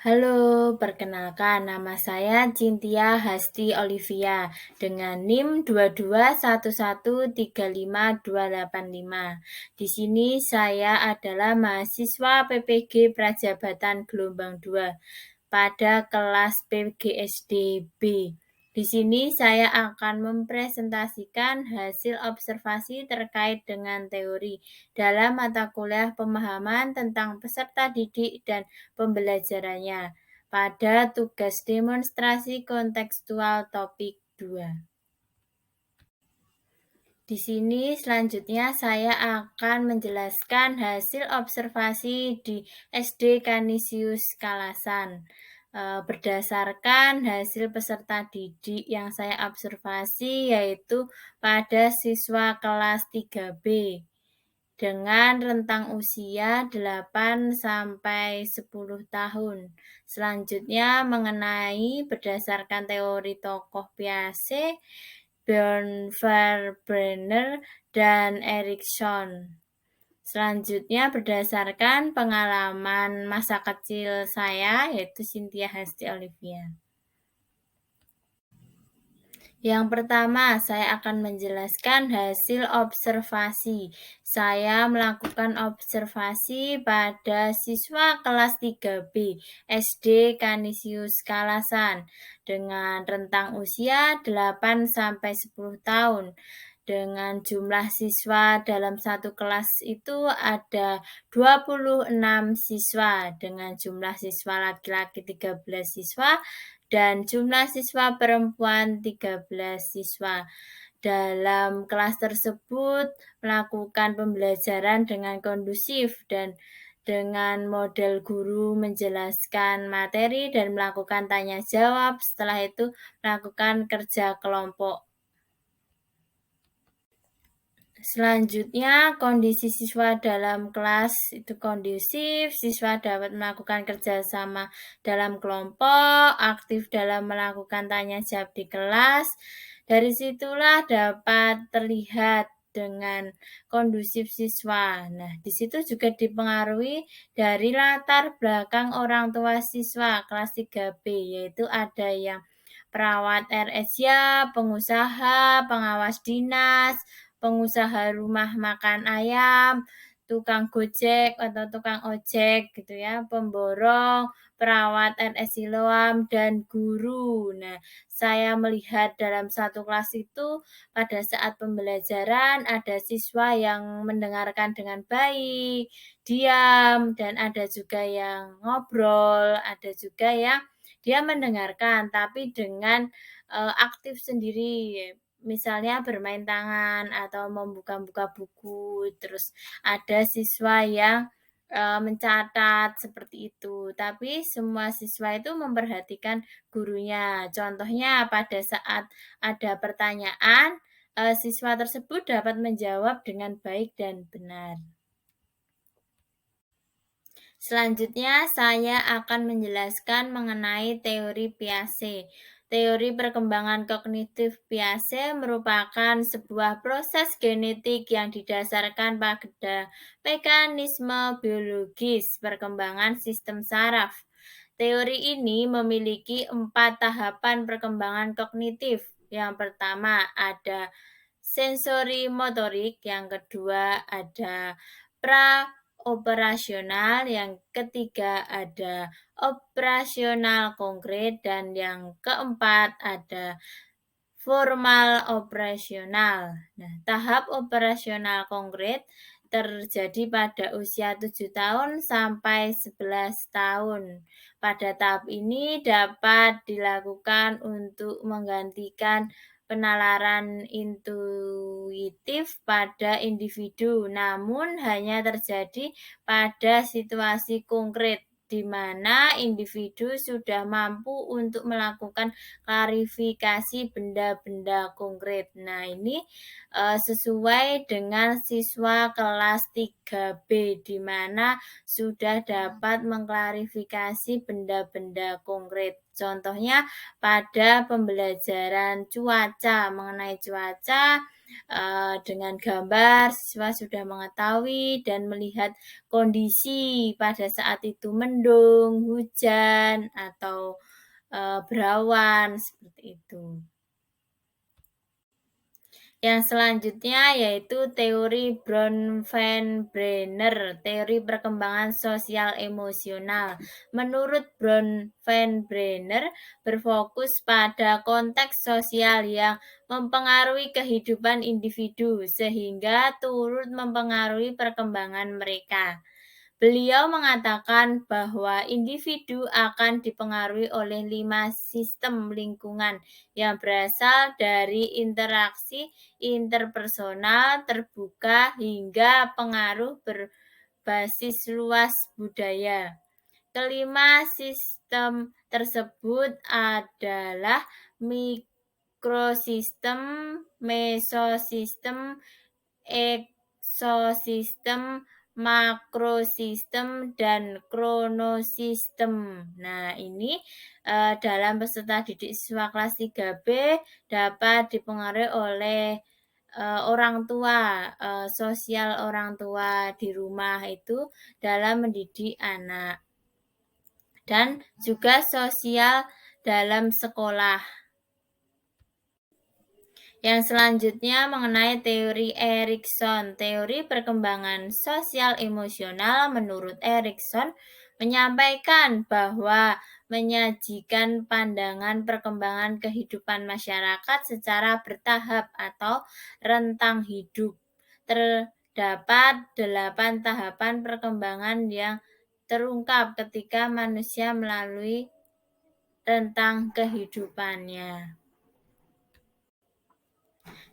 Halo, perkenalkan nama saya Cynthia Hasti Olivia dengan NIM 221135285. Di sini saya adalah mahasiswa PPG Prajabatan Gelombang 2 pada kelas PGSD B. Di sini saya akan mempresentasikan hasil observasi terkait dengan teori dalam mata kuliah pemahaman tentang peserta didik dan pembelajarannya pada tugas demonstrasi kontekstual topik 2. Di sini selanjutnya saya akan menjelaskan hasil observasi di SD Canisius Kalasan. Berdasarkan hasil peserta didik yang saya observasi yaitu pada siswa kelas 3B dengan rentang usia 8 sampai 10 tahun. Selanjutnya mengenai berdasarkan teori tokoh Piaget, Bernard dan Erikson. Selanjutnya berdasarkan pengalaman masa kecil saya yaitu Cynthia Hasti Olivia. Yang pertama, saya akan menjelaskan hasil observasi. Saya melakukan observasi pada siswa kelas 3B SD Canisius Kalasan dengan rentang usia 8 sampai 10 tahun. Dengan jumlah siswa dalam satu kelas itu ada 26 siswa dengan jumlah siswa laki-laki 13 siswa dan jumlah siswa perempuan 13 siswa. Dalam kelas tersebut melakukan pembelajaran dengan kondusif dan dengan model guru menjelaskan materi dan melakukan tanya jawab, setelah itu melakukan kerja kelompok. Selanjutnya, kondisi siswa dalam kelas itu kondusif, siswa dapat melakukan kerjasama dalam kelompok, aktif dalam melakukan tanya jawab di kelas. Dari situlah dapat terlihat dengan kondusif siswa. Nah, di situ juga dipengaruhi dari latar belakang orang tua siswa kelas 3B, yaitu ada yang perawat RS-ya, pengusaha, pengawas dinas, pengusaha rumah makan ayam, tukang gojek atau tukang ojek gitu ya, pemborong, perawat RS Siloam, dan guru. Nah, saya melihat dalam satu kelas itu pada saat pembelajaran ada siswa yang mendengarkan dengan baik, diam, dan ada juga yang ngobrol, ada juga yang dia mendengarkan tapi dengan aktif sendiri. Misalnya bermain tangan atau membuka-buka buku, terus ada siswa yang mencatat seperti itu. Tapi semua siswa itu memperhatikan gurunya. Contohnya pada saat ada pertanyaan, siswa tersebut dapat menjawab dengan baik dan benar. Selanjutnya, saya akan menjelaskan mengenai teori Piaget. Teori perkembangan kognitif Piaget merupakan sebuah proses genetik yang didasarkan pada mekanisme biologis perkembangan sistem saraf. Teori ini memiliki 4 tahapan perkembangan kognitif. Yang pertama ada sensori motorik, yang kedua ada operasional, yang ketiga ada operasional konkret, dan yang keempat ada formal operasional. Nah, tahap operasional konkret terjadi pada usia 7 tahun sampai 11 tahun. Pada tahap ini dapat dilakukan untuk menggantikan penalaran intuitif pada individu, namun hanya terjadi pada situasi konkret di mana individu sudah mampu untuk melakukan klarifikasi benda-benda konkret. Nah, ini sesuai dengan siswa kelas 3B di mana sudah dapat mengklarifikasi benda-benda konkret. Contohnya pada pembelajaran cuaca, mengenai cuaca Dengan gambar, siswa sudah mengetahui dan melihat kondisi pada saat itu mendung, hujan, atau, berawan, seperti itu. Yang selanjutnya yaitu teori Bronfenbrenner, teori perkembangan sosial emosional. Menurut Bronfenbrenner, berfokus pada konteks sosial yang mempengaruhi kehidupan individu sehingga turut mempengaruhi perkembangan mereka. Beliau mengatakan bahwa individu akan dipengaruhi oleh 5 sistem lingkungan yang berasal dari interaksi interpersonal, terbuka, hingga pengaruh berbasis luas budaya. Kelima sistem tersebut adalah mikrosistem, mesosistem, eksosistem, makrosistem, dan kronosistem. Nah, ini dalam peserta didik siswa kelas 3B dapat dipengaruhi oleh orang tua, sosial orang tua di rumah itu dalam mendidik anak, dan juga sosial dalam sekolah. Yang selanjutnya mengenai teori Erikson. Teori perkembangan sosial emosional menurut Erikson menyampaikan bahwa menyajikan pandangan perkembangan kehidupan masyarakat secara bertahap atau rentang hidup. Terdapat 8 tahapan perkembangan yang terungkap ketika manusia melalui rentang kehidupannya.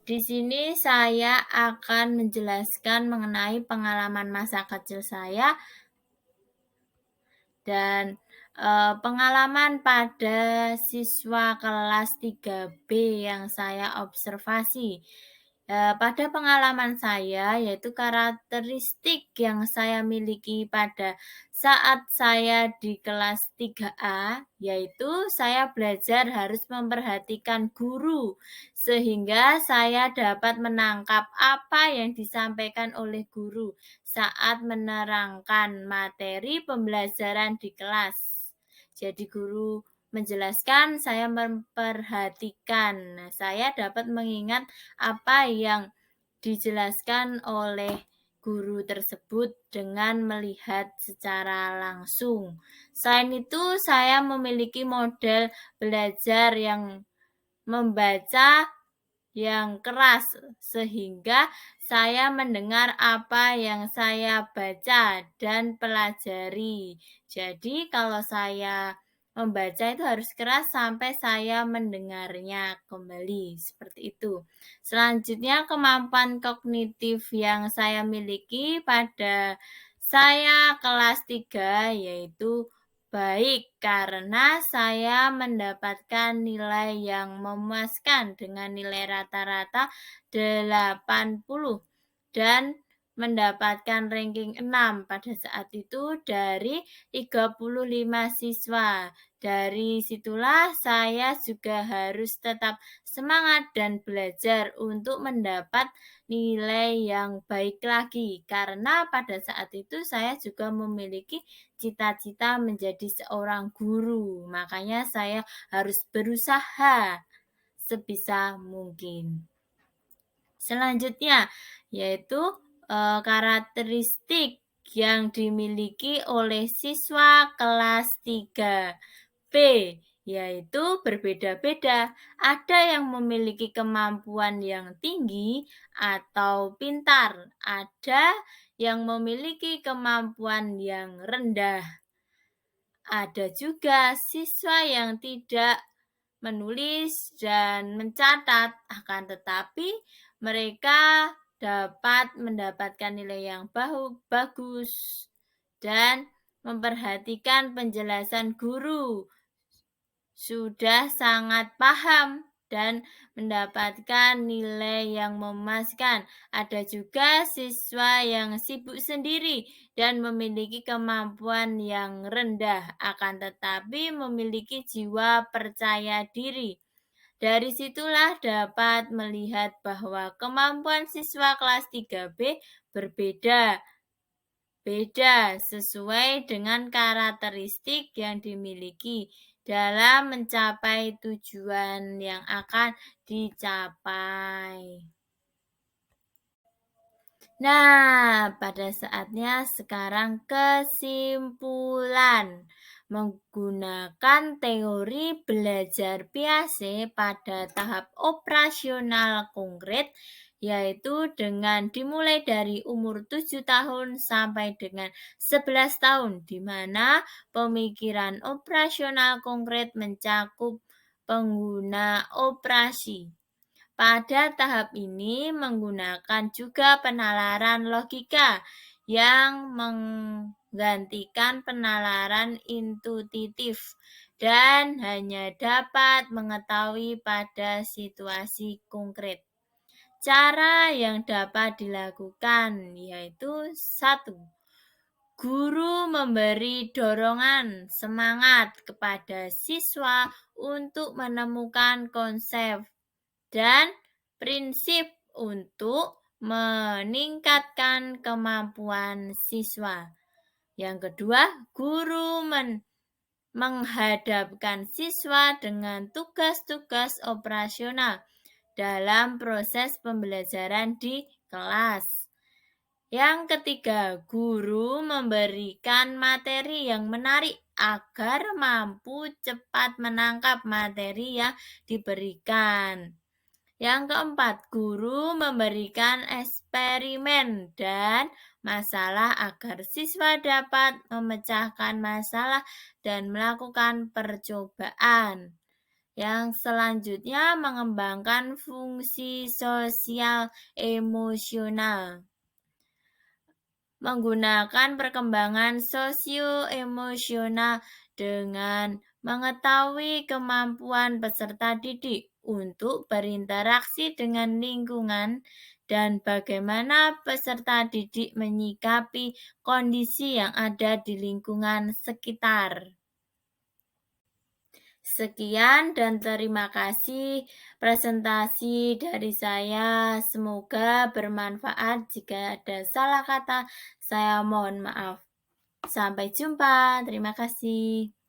Di sini saya akan menjelaskan mengenai pengalaman masa kecil saya dan pengalaman pada siswa kelas 3B yang saya observasi. Pada pengalaman saya, yaitu karakteristik yang saya miliki pada saat saya di kelas 3A, yaitu saya belajar harus memperhatikan guru, sehingga saya dapat menangkap apa yang disampaikan oleh guru saat menerangkan materi pembelajaran di kelas. Jadi guru menjelaskan, saya memperhatikan. Nah, saya dapat mengingat apa yang dijelaskan oleh guru tersebut dengan melihat secara langsung. Selain itu, saya memiliki model belajar yang membaca yang keras, sehingga saya mendengar apa yang saya baca dan pelajari. Jadi kalau saya membaca itu harus keras sampai saya mendengarnya kembali, seperti itu. Selanjutnya kemampuan kognitif yang saya miliki pada saya kelas 3 yaitu baik, karena saya mendapatkan nilai yang memuaskan dengan nilai rata-rata 80 dan mendapatkan ranking 6 pada saat itu dari 35 siswa. Dari situlah saya juga harus tetap semangat dan belajar untuk mendapat nilai yang baik lagi, karena pada saat itu saya juga memiliki cita-cita menjadi seorang guru. Makanya saya harus berusaha sebisa mungkin. Selanjutnya yaitu karakteristik yang dimiliki oleh siswa kelas 3B, yaitu berbeda-beda. Ada yang memiliki kemampuan yang tinggi atau pintar, ada yang memiliki kemampuan yang rendah. Ada juga siswa yang tidak menulis dan mencatat, akan tetapi mereka dapat mendapatkan nilai yang bagus dan memperhatikan penjelasan guru, sudah sangat paham dan mendapatkan nilai yang memuaskan. Ada juga siswa yang sibuk sendiri dan memiliki kemampuan yang rendah, akan tetapi memiliki jiwa percaya diri Dari situlah dapat melihat bahwa kemampuan siswa kelas 3B berbeda sesuai dengan karakteristik yang dimiliki dalam mencapai tujuan yang akan dicapai. Nah, pada saatnya sekarang kesimpulan. Menggunakan teori belajar Piaget pada tahap operasional konkret, yaitu dengan dimulai dari umur 7 tahun sampai dengan 11 tahun, di mana pemikiran operasional konkret mencakup pengguna operasi. Pada tahap ini menggunakan juga penalaran logika yang menggantikan penalaran intuitif dan hanya dapat mengetahui pada situasi konkret. Cara yang dapat dilakukan yaitu 1. Guru memberi dorongan semangat kepada siswa untuk menemukan konsep dan prinsip untuk meningkatkan kemampuan siswa. Yang kedua, guru menghadapkan siswa dengan tugas-tugas operasional dalam proses pembelajaran di kelas. Yang ketiga, guru memberikan materi yang menarik agar mampu cepat menangkap materi yang diberikan. Yang keempat, guru memberikan eksperimen dan masalah agar siswa dapat memecahkan masalah dan melakukan percobaan. Yang selanjutnya, mengembangkan fungsi sosial emosional. Menggunakan perkembangan sosio-emosional dengan mengetahui kemampuan peserta didik untuk berinteraksi dengan lingkungan dan bagaimana peserta didik menyikapi kondisi yang ada di lingkungan sekitar. Sekian dan terima kasih presentasi dari saya. Semoga bermanfaat. Jika ada salah kata, saya mohon maaf. Sampai jumpa. Terima kasih.